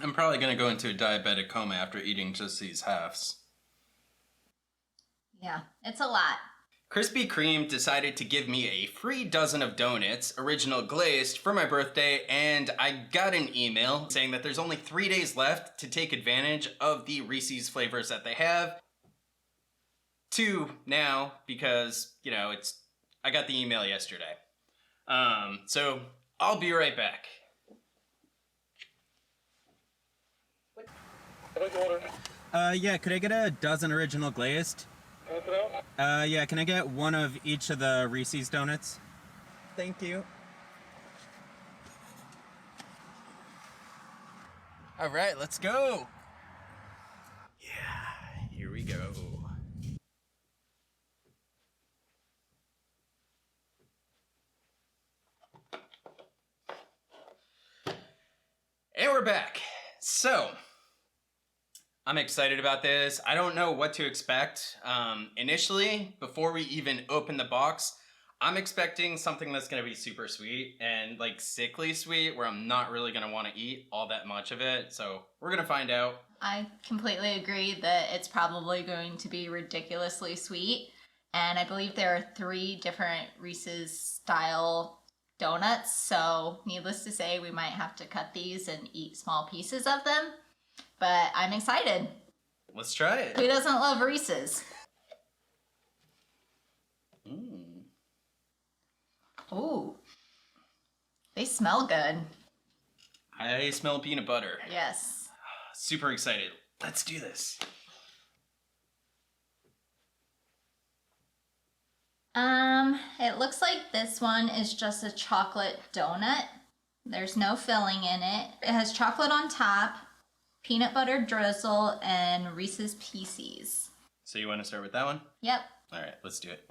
I'm probably gonna go into a diabetic coma after eating just these halves. Yeah, it's a lot. Krispy Kreme decided to give me a free dozen of donuts, original glazed, for my birthday, and I got an email saying that there's only 3 days left to take advantage of the Reese's flavors that they have. 2 now, because, you know, I got the email yesterday. So I'll be right back. Yeah, could I get a dozen original glazed? Yeah, can I get one of each of the Reese's donuts? Thank you. All right, let's go. Yeah, here we go. And we're back. So, I'm excited about this. I don't know what to expect. Initially, before we even open the box, I'm expecting something that's gonna be super sweet and like sickly sweet, where I'm not really gonna wanna eat all that much of it. So we're gonna find out. I completely agree that it's probably going to be ridiculously sweet. And I believe there are 3 different Reese's style donuts. So needless to say, we might have to cut these and eat small pieces of them. But I'm excited. Let's try it. Who doesn't love Reese's? Ooh. They smell good. I smell peanut butter. Yes. Super excited. Let's do this. It looks like this one is just a chocolate donut. There's no filling in it. It has chocolate on top, peanut butter drizzle, and Reese's Pieces. So you want to start with that one? Yep. All right, let's do it.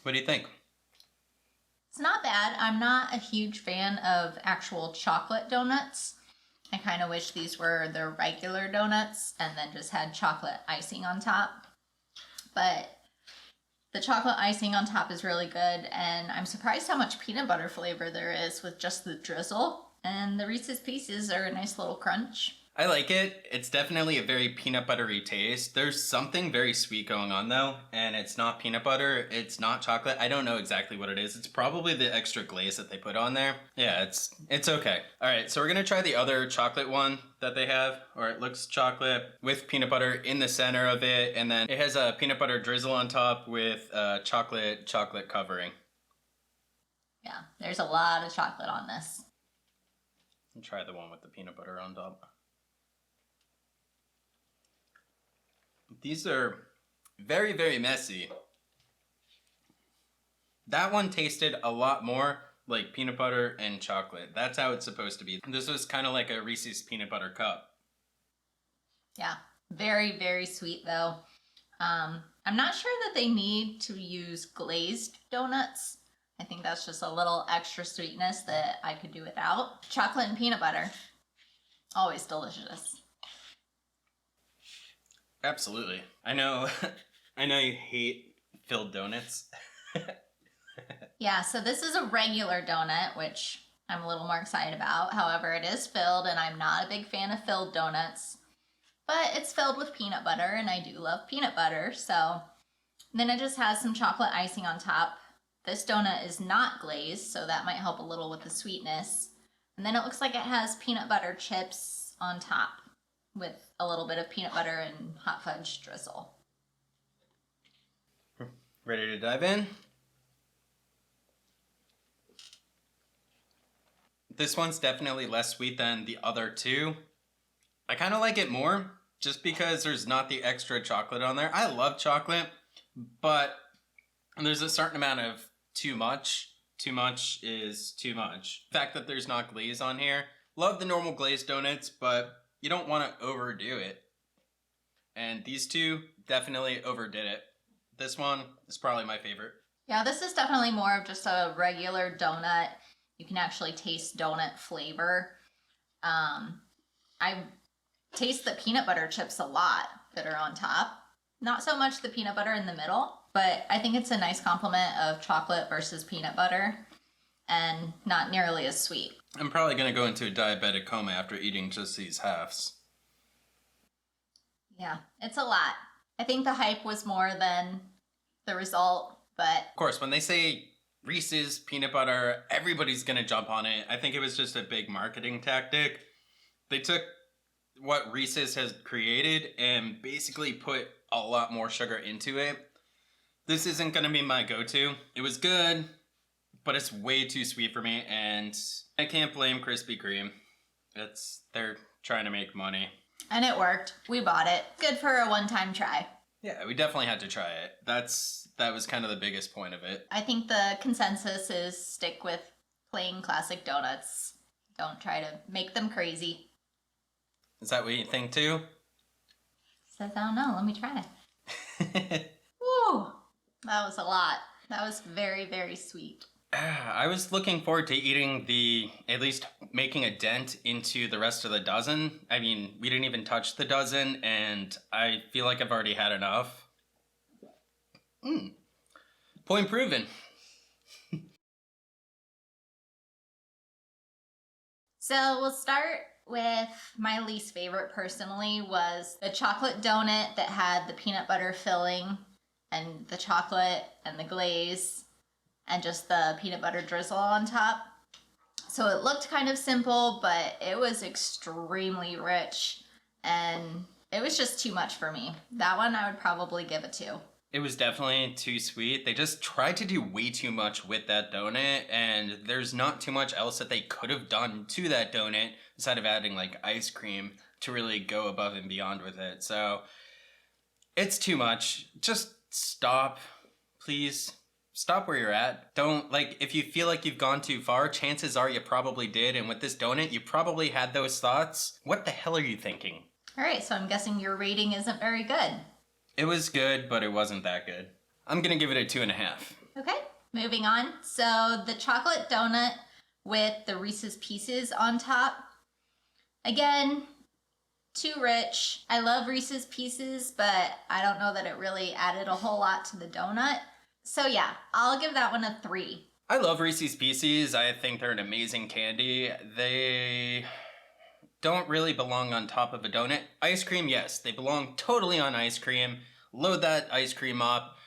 What do you think? It's not bad. I'm not a huge fan of actual chocolate donuts. I kind of wish these were the regular donuts and then just had chocolate icing on top. But the chocolate icing on top is really good, and I'm surprised how much peanut butter flavor there is with just the drizzle. And the Reese's Pieces are a nice little crunch. I like it. It's definitely a very peanut buttery taste. There's something very sweet going on though, and it's not peanut butter, it's not chocolate. I don't know exactly what it is. It's probably the extra glaze that they put on there. Yeah, it's okay. All right, so we're gonna try the other chocolate one that they have, or it looks chocolate with peanut butter in the center of it, and then it has a peanut butter drizzle on top with chocolate covering. Yeah, there's a lot of chocolate on this. And try the one with the peanut butter on top. These are very, very messy. That one tasted a lot more like peanut butter and chocolate. That's how it's supposed to be. This was kind of like a Reese's peanut butter cup. Yeah, very, very sweet though. I'm not sure that they need to use glazed donuts. I think that's just a little extra sweetness that I could do without. Chocolate and peanut butter, always delicious. Absolutely. I know you hate filled donuts. Yeah, so this is a regular donut, which I'm a little more excited about. However, it is filled, and I'm not a big fan of filled donuts. But it's filled with peanut butter, and I do love peanut butter, so. Then it just has some chocolate icing on top. This donut is not glazed, so that might help a little with the sweetness. And then it looks like it has peanut butter chips on top with a little bit of peanut butter and hot fudge drizzle. Ready to dive in? This one's definitely less sweet than the other 2. I kind of like it more just because there's not the extra chocolate on there. I love chocolate, but there's a certain amount of too much. Too much is too much. The fact that there's not glaze on here. Love the normal glazed donuts, but you don't want to overdo it. And these 2 definitely overdid it. This one is probably my favorite. Yeah, this is definitely more of just a regular donut. You can actually taste donut flavor. I taste the peanut butter chips a lot that are on top. Not so much the peanut butter in the middle. but I think it's a nice complement of chocolate versus peanut butter and not nearly as sweet. I'm probably going to go into a diabetic coma after eating just these halves. Yeah, it's a lot. I think the hype was more than the result, but... Of course, when they say Reese's peanut butter, everybody's going to jump on it. I think it was just a big marketing tactic. They took what Reese's has created and basically put a lot more sugar into it. This isn't going to be my go-to. It was good, but it's way too sweet for me, and I can't blame Krispy Kreme. They're trying to make money. And it worked. We bought it. Good for a one-time try. Yeah, we definitely had to try it. That was kind of the biggest point of it. I think the consensus is stick with plain classic donuts. Don't try to make them crazy. Is that what you think too? Says, I don't know. Let me try. Woo! That was a lot. That was very, very sweet. I was looking forward to eating at least making a dent into the rest of the dozen. I mean, we didn't even touch the dozen, and I feel like I've already had enough. Point proven. So we'll start with my least favorite personally was the chocolate donut that had the peanut butter filling and the chocolate and the glaze and just the peanut butter drizzle on top. So it looked kind of simple, but it was extremely rich and it was just too much for me. That one I would probably give a 2. It was definitely too sweet. They just tried to do way too much with that donut, and there's not too much else that they could have done to that donut instead of adding like ice cream to really go above and beyond with it. So it's too much. Just stop, please. Stop where you're at. Don't, like, if you feel like you've gone too far, chances are you probably did, and with this donut, you probably had those thoughts. What the hell are you thinking? All right, so I'm guessing your rating isn't very good. It was good, but it wasn't that good. I'm gonna give it a 2.5. Okay, moving on. So the chocolate donut with the Reese's Pieces on top. Again, too rich. I love Reese's Pieces, but I don't know that it really added a whole lot to the donut. So yeah, I'll give that one a 3. I love Reese's Pieces. I think they're an amazing candy. They don't really belong on top of a donut. Ice cream, yes, they belong totally on ice cream. Load that ice cream up.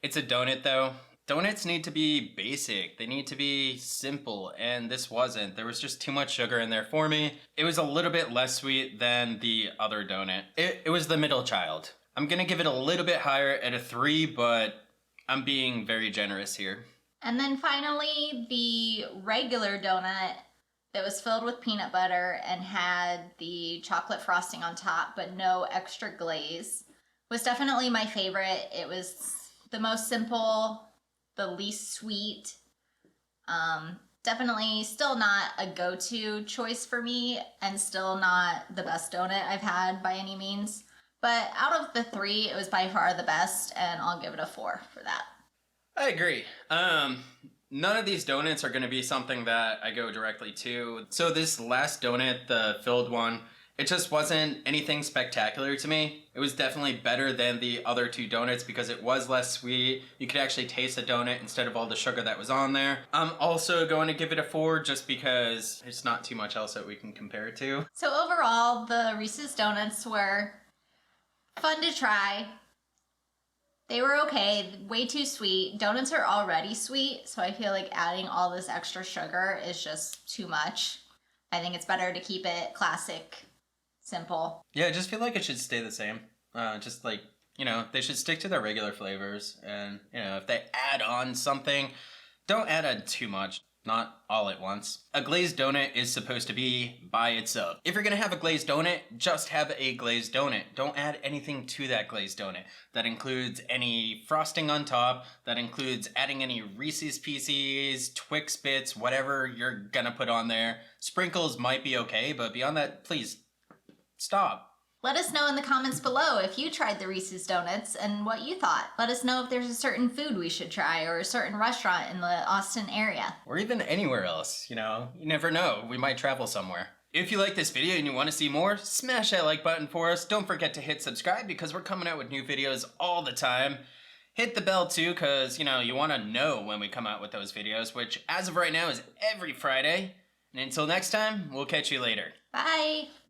It's a donut though. Donuts need to be basic. They need to be simple, and this wasn't. There was just too much sugar in there for me. It was a little bit less sweet than the other donut. It was the middle child. I'm gonna give it a little bit higher at a 3, but I'm being very generous here. And then finally, the regular donut that was filled with peanut butter and had the chocolate frosting on top, but no extra glaze, was definitely my favorite. It was the most simple, the least sweet. Definitely still not a go-to choice for me and still not the best donut I've had by any means. But out of the 3, it was by far the best, and I'll give it a 4 for that. I agree. None of these donuts are going to be something that I go directly to. So this last donut, the filled one, it just wasn't anything spectacular to me. It was definitely better than the other 2 donuts because it was less sweet. You could actually taste the donut instead of all the sugar that was on there. I'm also going to give it a 4 just because there's not too much else that we can compare it to. So overall, the Reese's Donuts were fun to try. They were okay, way too sweet. Donuts are already sweet, so I feel like adding all this extra sugar is just too much. I think it's better to keep it classic, simple. Yeah, I just feel like it should stay the same. Just like, they should stick to their regular flavors. And, if they add on something, don't add on too much. Not all at once. A glazed donut is supposed to be by itself. If you're gonna have a glazed donut, just have a glazed donut. Don't add anything to that glazed donut. That includes any frosting on top, that includes adding any Reese's Pieces, Twix bits, whatever you're gonna put on there. Sprinkles might be okay, but beyond that, please, stop. Let us know in the comments below if you tried the Reese's Donuts and what you thought. Let us know if there's a certain food we should try or a certain restaurant in the Austin area. Or even anywhere else, you never know. We might travel somewhere. If you like this video and you want to see more, smash that like button for us. Don't forget to hit subscribe because we're coming out with new videos all the time. Hit the bell too, because, you know, you want to know when we come out with those videos, which as of right now is every Friday. And until next time, we'll catch you later. Bye.